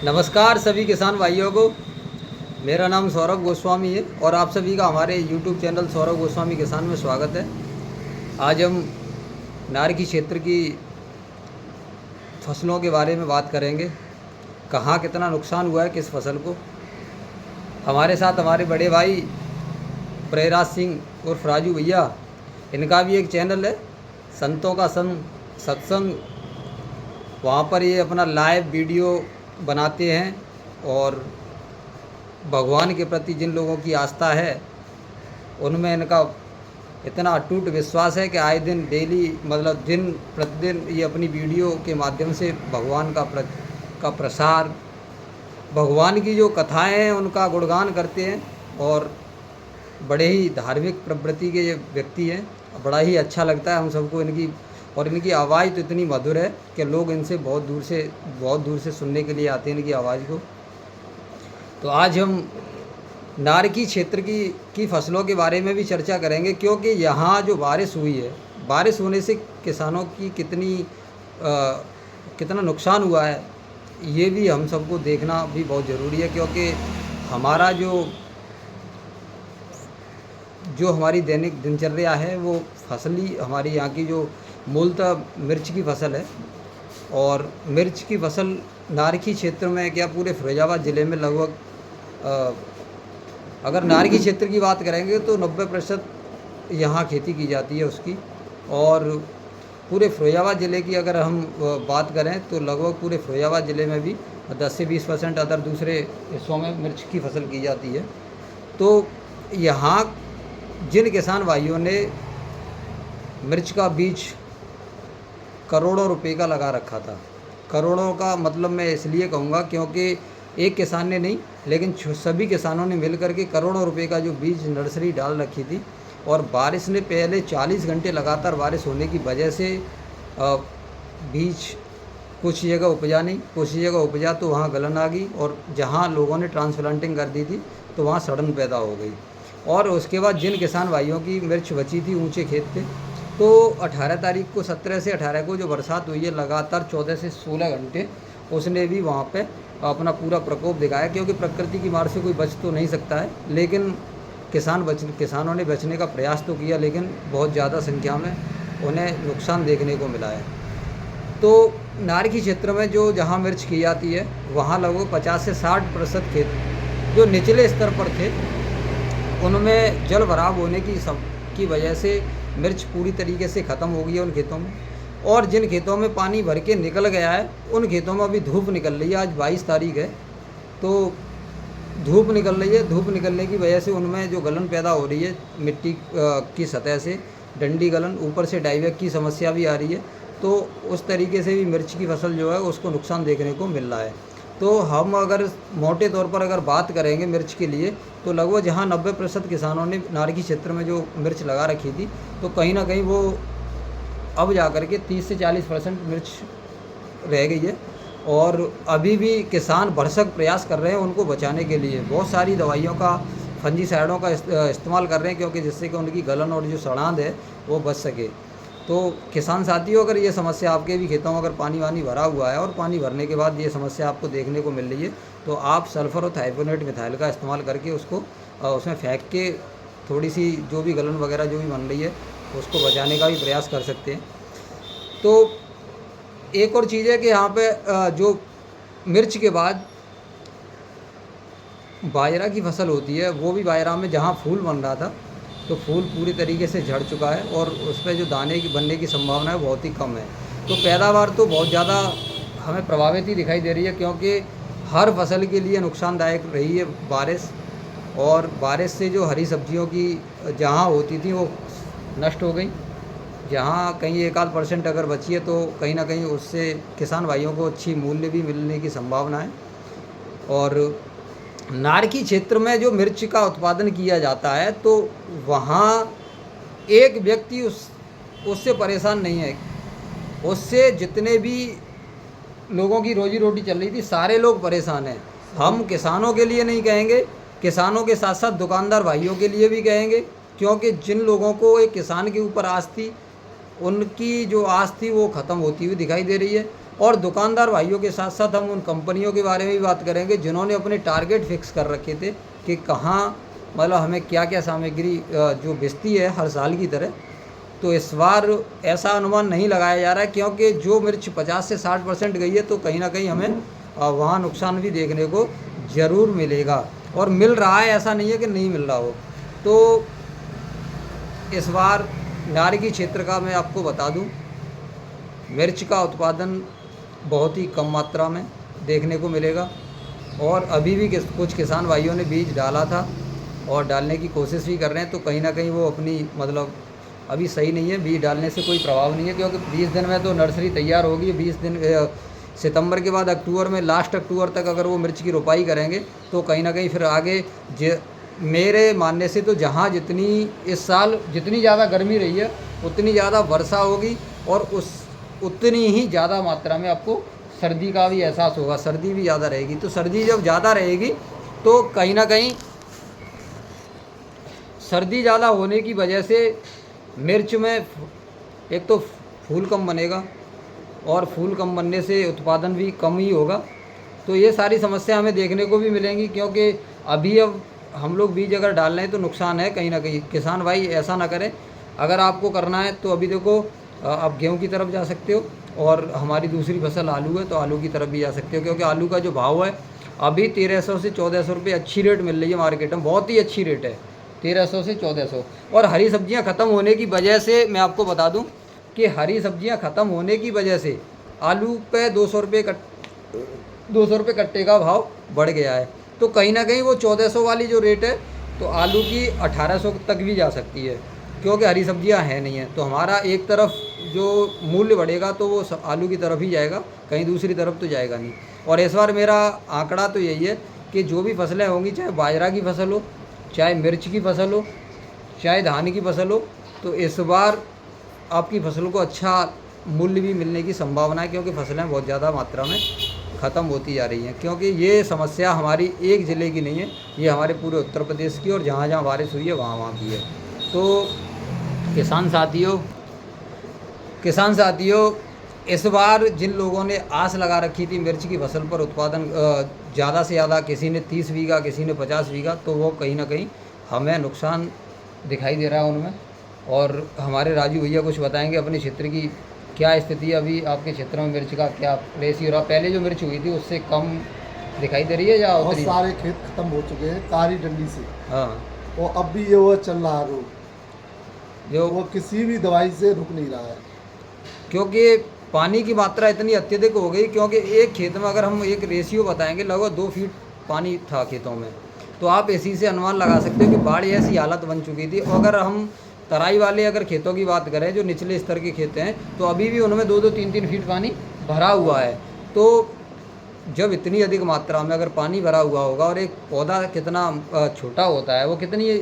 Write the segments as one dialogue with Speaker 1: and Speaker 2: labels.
Speaker 1: नमस्कार सभी किसान भाइयों को। मेरा नाम सौरभ गोस्वामी है और आप सभी का हमारे YouTube चैनल सौरभ गोस्वामी किसान में स्वागत है। आज हम नारकी क्षेत्र की फसलों के बारे में बात करेंगे। कहाँ कितना नुकसान हुआ है किस फसल को। हमारे साथ हमारे बड़े भाई प्रयागराज सिंह उर्फ राजू भैया, इनका भी एक चैनल है संतों का संग सत्संग। वहाँ पर ये अपना लाइव वीडियो बनाते हैं और भगवान के प्रति जिन लोगों की आस्था है उनमें इनका इतना अटूट विश्वास है कि आए दिन डेली मतलब दिन प्रतिदिन ये अपनी वीडियो के माध्यम से भगवान का प्रसार, भगवान की जो कथाएं हैं उनका गुणगान करते हैं। और बड़े ही धार्मिक प्रवृत्ति के ये व्यक्ति हैं। बड़ा ही अच्छा लगता है हम सबको इनकी आवाज़ तो इतनी मधुर है कि लोग इनसे बहुत दूर से सुनने के लिए आते हैं इनकी आवाज़ को। तो आज हम नारकी क्षेत्र की फसलों के बारे में भी चर्चा करेंगे, क्योंकि यहाँ जो बारिश हुई है, बारिश होने से किसानों की कितना नुकसान हुआ है ये भी हम सबको देखना भी बहुत ज़रूरी है। क्योंकि हमारा जो हमारी दैनिक दिनचर्या है वो फसली, हमारी यहाँ की जो मूलतः मिर्च की फसल है। और मिर्च की फसल नारकी क्षेत्र में क्या पूरे फिरोजाबाद ज़िले में लगभग अगर नारकी क्षेत्र की बात करेंगे तो 90% यहाँ खेती की जाती है उसकी। और पूरे फिरोजाबाद ज़िले की अगर हम बात करें तो लगभग पूरे फिरोजाबाद ज़िले में भी 10 से 20% अदर दूसरे हिस्सों में मिर्च की फसल की जाती है। तो यहाँ जिन किसान भाइयों ने मिर्च का बीज करोड़ों रुपए का लगा रखा था, करोड़ों का मतलब मैं इसलिए कहूँगा क्योंकि एक किसान ने नहीं लेकिन सभी किसानों ने मिलकर के करोड़ों रुपए का जो बीज नर्सरी डाल रखी थी। और बारिश ने पहले 40 घंटे लगातार बारिश होने की वजह से बीज कुछ जगह उपजा नहीं, कुछ जगह उपजा तो वहाँ गलन आ गई, और जहाँ लोगों ने ट्रांसप्लांटिंग कर दी थी तो वहाँ सड़न पैदा हो गई। और उसके बाद जिन किसान भाइयों की मिर्च बची थी ऊंचे खेत थे, तो 18 तारीख को 17 से 18 को जो बरसात हुई है लगातार 14 से 16 घंटे, उसने भी वहाँ पे अपना पूरा प्रकोप दिखाया। क्योंकि प्रकृति की मार से कोई बच तो नहीं सकता है, लेकिन किसानों ने बचने का प्रयास तो किया, लेकिन बहुत ज़्यादा संख्या में उन्हें नुकसान देखने को मिला है। तो नारकी क्षेत्र में जहाँ मिर्च की जाती है वहाँ लगभग 50 से 60% खेत जो निचले स्तर पर थे उनमें जल भराव होने की वजह से मिर्च पूरी तरीके से ख़त्म हो गई है उन खेतों में। और जिन खेतों में पानी भर के निकल गया है उन खेतों में अभी धूप निकल रही है। आज 22 तारीख है तो धूप निकल रही है। धूप निकलने की वजह से उनमें जो गलन पैदा हो रही है मिट्टी की सतह से, डंडी गलन, ऊपर से डाइवैक की समस्या भी आ रही है। तो उस तरीके से भी मिर्च की फसल जो है उसको नुकसान देखने को मिल रहा है। तो हम अगर मोटे तौर पर अगर बात करेंगे मिर्च के लिए तो लगभग जहाँ 90% किसानों ने नारकी क्षेत्र में जो मिर्च लगा रखी थी, तो कहीं ना कहीं वो अब जा कर के 30 से 40% मिर्च रह गई है। और अभी भी किसान भरसक प्रयास कर रहे हैं उनको बचाने के लिए। बहुत सारी दवाइयों का, फंजीसाइडों का इस्तेमाल कर रहे हैं, क्योंकि जिससे कि उनकी गलन और जो सड़ांध है वो बच सके। तो किसान साथियों, अगर ये समस्या आपके भी खेतों में अगर पानी वानी भरा हुआ है और पानी भरने के बाद ये समस्या आपको देखने को मिल रही है, तो आप सल्फर और थाइपोनेट मिथाइल का इस्तेमाल करके उसको उसमें फेंक के थोड़ी सी जो भी गलन वगैरह जो भी बन रही है उसको बचाने का भी प्रयास कर सकते हैं। तो एक और चीज़ है कि यहाँ पे जो मिर्च के बाद बाजरा की फसल होती है, वो भी बाजरा में जहाँ फूल बन रहा था तो फूल पूरी तरीके से झड़ चुका है और उस पर जो दाने की बनने की संभावना है बहुत ही कम है। तो पैदावार तो बहुत ज़्यादा हमें प्रभावित ही दिखाई दे रही है, क्योंकि हर फसल के लिए नुकसानदायक रही है बारिश। और बारिश से जो हरी सब्जियों की जहाँ होती थी वो नष्ट हो गई। जहाँ कहीं 1-8% अगर बची है तो कहीं ना कहीं उससे किसान भाइयों को अच्छी मूल्य भी मिलने की संभावना है। और नारकी क्षेत्र में जो मिर्च का उत्पादन किया जाता है तो वहाँ एक व्यक्ति उससे परेशान नहीं है। उससे जितने भी लोगों की रोजी रोटी चल रही थी सारे लोग परेशान हैं। हम किसानों के लिए नहीं कहेंगे, किसानों के साथ साथ दुकानदार भाइयों के लिए भी कहेंगे, क्योंकि जिन लोगों को एक किसान के ऊपर आस थी उनकी जो आस थी वो ख़त्म होती हुई दिखाई दे रही है। और दुकानदार भाइयों के साथ साथ हम उन कंपनियों के बारे में भी बात करेंगे जिन्होंने अपने टारगेट फिक्स कर रखे थे कि कहाँ मतलब हमें क्या क्या सामग्री जो बेचती है हर साल की तरह। तो इस बार ऐसा अनुमान नहीं लगाया जा रहा है, क्योंकि जो मिर्च 50 से 60% गई है तो कहीं ना कहीं हमें वहाँ नुकसान भी देखने को ज़रूर मिलेगा, और मिल रहा है, ऐसा नहीं है कि नहीं मिल रहा हो। तो इस बार नारगी क्षेत्र का मैं आपको बता दूं, मिर्च का उत्पादन बहुत ही कम मात्रा में देखने को मिलेगा, और अभी भी कुछ किसान भाइयों ने बीज डाला था और डालने की कोशिश भी कर रहे हैं। तो कहीं ना कहीं वो अपनी मतलब अभी सही नहीं है, बीज डालने से कोई प्रभाव नहीं है, क्योंकि 20 दिन में तो नर्सरी तैयार होगी। 20 दिन सितंबर के बाद अक्टूबर में, लास्ट अक्टूबर तक अगर वो मिर्च की रोपाई करेंगे तो कहीं ना कहीं फिर आगे मेरे मानने से तो जहाँ जितनी इस साल जितनी ज़्यादा गर्मी रही है उतनी ज़्यादा वर्षा होगी, और उतनी ही ज़्यादा मात्रा में आपको सर्दी का भी एहसास होगा। सर्दी भी ज़्यादा रहेगी, तो सर्दी जब ज़्यादा रहेगी तो कहीं ना कहीं सर्दी ज़्यादा होने की वजह से मिर्च में एक तो फूल कम बनेगा, और फूल कम बनने से उत्पादन भी कम ही होगा। तो ये सारी समस्या हमें देखने को भी मिलेंगी, क्योंकि अभी अब हम लोग बीज अगर डाल रहे हैं तो नुकसान है कहीं ना कहीं। किसान भाई ऐसा ना करें, अगर आपको करना है तो अभी देखो आप गेहूं की तरफ जा सकते हो, और हमारी दूसरी फसल आलू है तो आलू की तरफ भी जा सकते हो, क्योंकि आलू का जो भाव है अभी 1300 से 1400 रुपये अच्छी रेट मिल रही है मार्केट में, बहुत ही अच्छी रेट है 1300 से 1400। और हरी सब्जियां ख़त्म होने की वजह से मैं आपको बता दूं कि हरी सब्जियां ख़त्म होने की वजह से आलू पे 200 रुपये कट्टे का भाव बढ़ गया है। तो कहीं ना कहीं वो 1400 वाली जो रेट है तो आलू की 1800 तक भी जा सकती है, क्योंकि हरी सब्जियां हैं नहीं हैं। तो हमारा एक तरफ जो मूल्य बढ़ेगा तो वो आलू की तरफ ही जाएगा, कहीं दूसरी तरफ तो जाएगा नहीं। और इस बार मेरा आंकड़ा तो यही है कि जो भी फसलें होंगी, चाहे बाजरा की फसल हो, चाहे मिर्च की फसल हो, चाहे धान की फसल हो, तो इस बार आपकी फसलों को अच्छा मूल्य भी मिलने की संभावना है, क्योंकि फसलें बहुत ज़्यादा मात्रा में ख़त्म होती जा रही हैं। क्योंकि ये समस्या हमारी एक ज़िले की नहीं है, ये हमारे पूरे उत्तर प्रदेश की, और जहाँ जहाँ बारिश हुई है वहाँ वहाँ की है। तो किसान साथियों इस बार जिन लोगों ने आस लगा रखी थी मिर्च की फसल पर उत्पादन ज़्यादा से ज़्यादा, किसी ने 30 बीघा, किसी ने 50 बीघा, तो वो कहीं ना कहीं हमें नुकसान दिखाई दे रहा है उनमें। और हमारे राजू भैया कुछ बताएंगे अपने क्षेत्र की क्या स्थिति है अभी, आपके क्षेत्र में मिर्च का क्या रेशियो रहा, पहले जो मिर्च हुई थी उससे कम दिखाई दे रही है या
Speaker 2: बहुत सारे खेत खत्म हो चुके हैं कारी डंडी से।
Speaker 1: हाँ,
Speaker 2: और अब भी ये वो चल रहा है रोग,
Speaker 1: जो
Speaker 2: वो किसी भी दवाई से रुक नहीं रहा है,
Speaker 1: क्योंकि पानी की मात्रा इतनी अत्यधिक हो गई। क्योंकि एक खेत में अगर हम एक रेशियो बताएंगे, लगभग 2 फीट पानी था खेतों में, तो आप इसी से अनुमान लगा सकते हो कि बाढ़ ऐसी हालत बन चुकी थी। और अगर हम तराई वाले अगर खेतों की बात करें, जो निचले स्तर के खेत हैं, तो अभी भी उनमें 2-2, 3-3 फीट पानी भरा हुआ है। तो जब इतनी अधिक मात्रा में अगर पानी भरा हुआ होगा, और एक पौधा कितना छोटा होता है, वो कितनी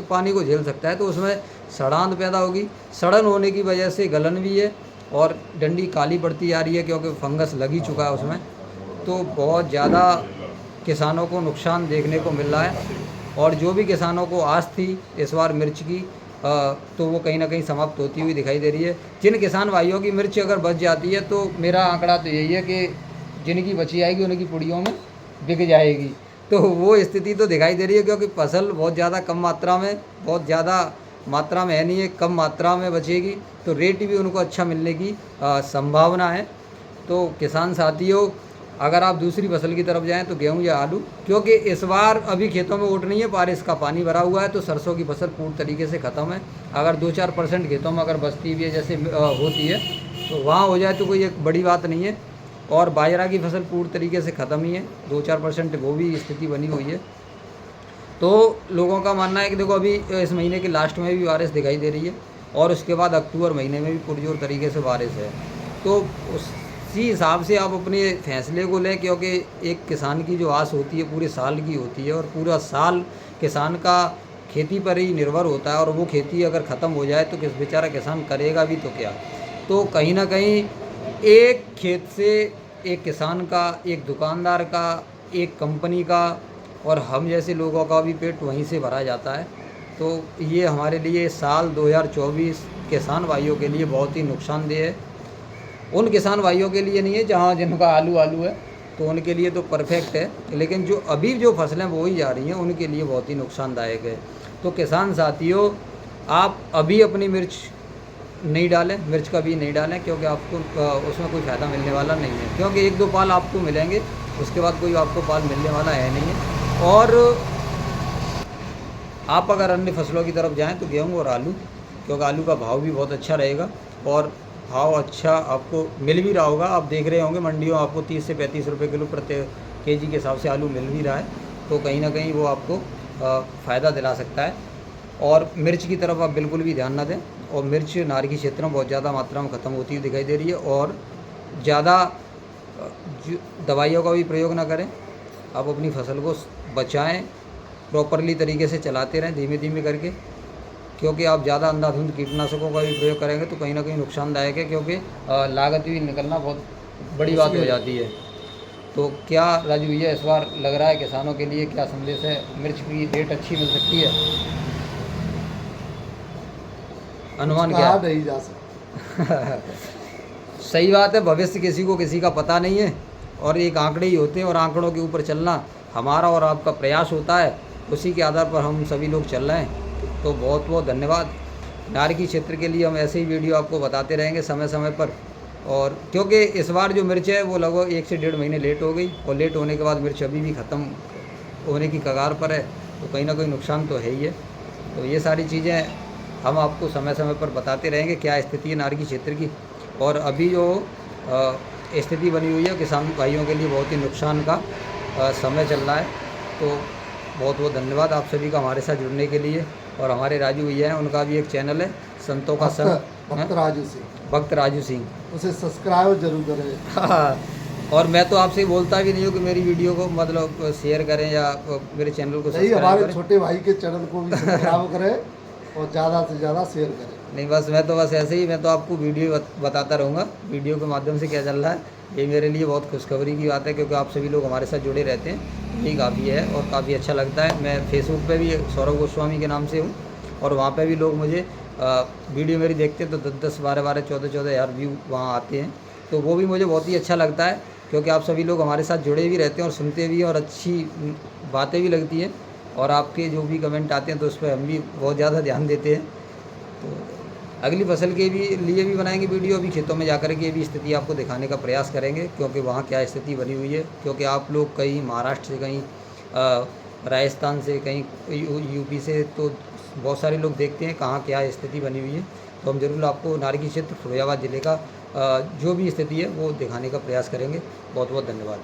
Speaker 1: पानी को झेल सकता है, तो उसमें सड़ांध पैदा होगी। सड़न होने की वजह से गलन भी है, और डंडी काली पड़ती जा रही है, क्योंकि फंगस लग ही चुका है उसमें। तो बहुत ज़्यादा किसानों को नुकसान देखने को मिल रहा है, और जो भी किसानों को आस थी इस बार मिर्च की, तो वो कहीं ना कहीं समाप्त होती हुई दिखाई दे रही है। जिन किसान भाइयों की मिर्च अगर बच जाती है, तो मेरा आंकड़ा तो यही है कि जिनकी बची आएगी उनकी पुड़ियों में बिक जाएगी। तो वो स्थिति तो दिखाई दे रही है, क्योंकि फसल बहुत ज़्यादा कम मात्रा में, बहुत ज़्यादा मात्रा में है नहीं है, कम मात्रा में बचेगी, तो रेट भी उनको अच्छा मिलने की संभावना है। तो किसान साथियों, अगर आप दूसरी फसल की तरफ जाएं तो गेहूं या आलू, क्योंकि इस बार अभी खेतों में ओट नहीं है, बारिश का पानी भरा हुआ है, तो सरसों की फसल पूर्ण तरीके से ख़त्म है। अगर 2-4% खेतों में अगर बचती भी है, जैसे होती है, तो वहाँ हो जाए तो कोई एक बड़ी बात नहीं है। और बाजरा की फसल पूर्ण तरीके से ख़त्म ही है, 2-4% वो भी स्थिति बनी हुई है। तो लोगों का मानना है कि देखो अभी इस महीने के लास्ट में भी बारिश दिखाई दे रही है, और उसके बाद अक्टूबर महीने में भी पुरजोर तरीके से बारिश है। तो उसी हिसाब से आप अपने फैसले को लें, क्योंकि एक किसान की जो आस होती है पूरे साल की होती है, और पूरा साल किसान का खेती पर ही निर्भर होता है। और वो खेती अगर ख़त्म हो जाए तो किस बेचारा किसान करेगा भी तो क्या। तो कहीं ना कहीं एक खेत से एक किसान का, एक दुकानदार का, एक कंपनी का, और हम जैसे लोगों का भी पेट वहीं से भरा जाता है। तो ये हमारे लिए साल 2024 किसान भाइयों के लिए बहुत ही नुकसानदेह है। उन किसान भाइयों के लिए नहीं है जहाँ जिनका आलू है, तो उनके लिए तो परफेक्ट है, लेकिन जो अभी जो फसलें बोई जा रही हैं उनके लिए बहुत ही नुकसानदायक है। तो किसान साथियों, आप अभी अपनी मिर्च नहीं डालें, मिर्च का बीज नहीं डालें, क्योंकि आपको उसमें कोई फ़ायदा मिलने वाला नहीं है, क्योंकि 1-2 पाल आपको मिलेंगे, उसके बाद कोई आपको पाल मिलने वाला है नहीं है। और आप अगर अन्य फसलों की तरफ जाएं तो गेहूं और आलू, क्योंकि आलू का भाव भी बहुत अच्छा रहेगा और भाव अच्छा आपको मिल भी रहा होगा। आप देख रहे होंगे मंडियों आपको 30 से 35 रुपये किलो प्रति केजी के हिसाब से आलू मिल भी रहा है, तो कहीं ना कहीं वो आपको फ़ायदा दिला सकता है। और मिर्च की तरफ आप बिल्कुल भी ध्यान ना दें, और मिर्च नारकी क्षेत्र में बहुत ज़्यादा मात्रा में ख़त्म होती हुई दिखाई दे रही है। और ज़्यादा दवाइयों का भी प्रयोग ना करें, आप अपनी फसल को बचाएं, प्रॉपरली तरीके से चलाते रहें धीमे धीमे करके, क्योंकि आप ज़्यादा अंधाधुंध कीटनाशकों का भी प्रयोग करेंगे तो कहीं ना कहीं नुकसानदायक है, क्योंकि लागत भी निकलना बहुत बड़ी बात हो जाती है। तो क्या राजू भैया इस बार लग रहा है किसानों के लिए क्या संदेश है, मिर्च की रेट अच्छी मिल सकती है? अनुमान क्या
Speaker 2: कहा नहीं जा सकता।
Speaker 1: सही बात है, भविष्य किसी को किसी का पता नहीं है, और एक आंकड़े ही होते हैं, और आंकड़ों के ऊपर चलना हमारा और आपका प्रयास होता है, उसी के आधार पर हम सभी लोग चल रहे हैं। तो बहुत बहुत धन्यवाद। नारकी क्षेत्र के लिए हम ऐसे ही वीडियो आपको बताते रहेंगे समय समय पर। और क्योंकि इस बार जो मिर्च है वो लगभग 1 से 1.5 महीने लेट हो गई, और लेट होने के बाद मिर्च अभी भी ख़त्म होने की कगार पर है, तो कहीं ना कहीं नुकसान तो है ही है। तो ये सारी चीज़ें हम आपको समय समय पर बताते रहेंगे क्या स्थिति है नारकी क्षेत्र की। और अभी जो स्थिति बनी हुई है किसान भाइयों के लिए बहुत ही नुकसान का समय चल रहा है। तो बहुत बहुत धन्यवाद आप सभी का हमारे साथ जुड़ने के लिए। और हमारे राजू भैया हैं, उनका भी एक चैनल है संतों का संग, भक्त राजू सिंह,
Speaker 2: उसे सब्सक्राइब जरूर करें।
Speaker 1: हाँ, और मैं तो आपसे बोलता भी नहीं हूँ कि मेरी वीडियो को मतलब शेयर करें या मेरे चैनल को
Speaker 2: नहीं,
Speaker 1: सब्सक्राइब
Speaker 2: हमारे
Speaker 1: करें।
Speaker 2: छोटे भाई के चैनल को भी सब्सक्राइब करें और ज़्यादा से ज़्यादा शेयर करें।
Speaker 1: नहीं, बस मैं तो बस ऐसे ही, मैं तो आपको वीडियो बताता रहूँगा, वीडियो के माध्यम से क्या चल रहा है। ये मेरे लिए बहुत खुशखबरी की बात है, क्योंकि आप सभी लोग हमारे साथ जुड़े रहते हैं, यही काफ़ी है और काफ़ी अच्छा लगता है। मैं फेसबुक पे भी सौरभ गोस्वामी के नाम से हूँ, और वहाँ पे भी लोग मुझे वीडियो मेरी देखते हैं तो 10-10, 12-12, 14-14 हज़ार व्यू वहाँ आते हैं। तो वो भी मुझे बहुत ही अच्छा लगता है, क्योंकि आप सभी लोग हमारे साथ जुड़े भी रहते हैं और सुनते भी हैं, और अच्छी बातें भी लगती हैं, और आपके जो भी कमेंट आते हैं तो उस पर हम भी बहुत ज़्यादा ध्यान देते हैं। तो अगली फसल के भी लिए भी बनाएंगे वीडियो, अभी खेतों में जाकर के भी स्थिति आपको दिखाने का प्रयास करेंगे, क्योंकि वहाँ क्या स्थिति बनी हुई है। क्योंकि आप लोग कहीं महाराष्ट्र से, कहीं राजस्थान से, कहीं यूपी से, तो बहुत सारे लोग देखते हैं कहाँ क्या स्थिति बनी हुई है। तो हम ज़रूर आपको नारकी क्षेत्र फिरोजाबाद ज़िले का जो भी स्थिति है वो दिखाने का प्रयास करेंगे। बहुत बहुत धन्यवाद।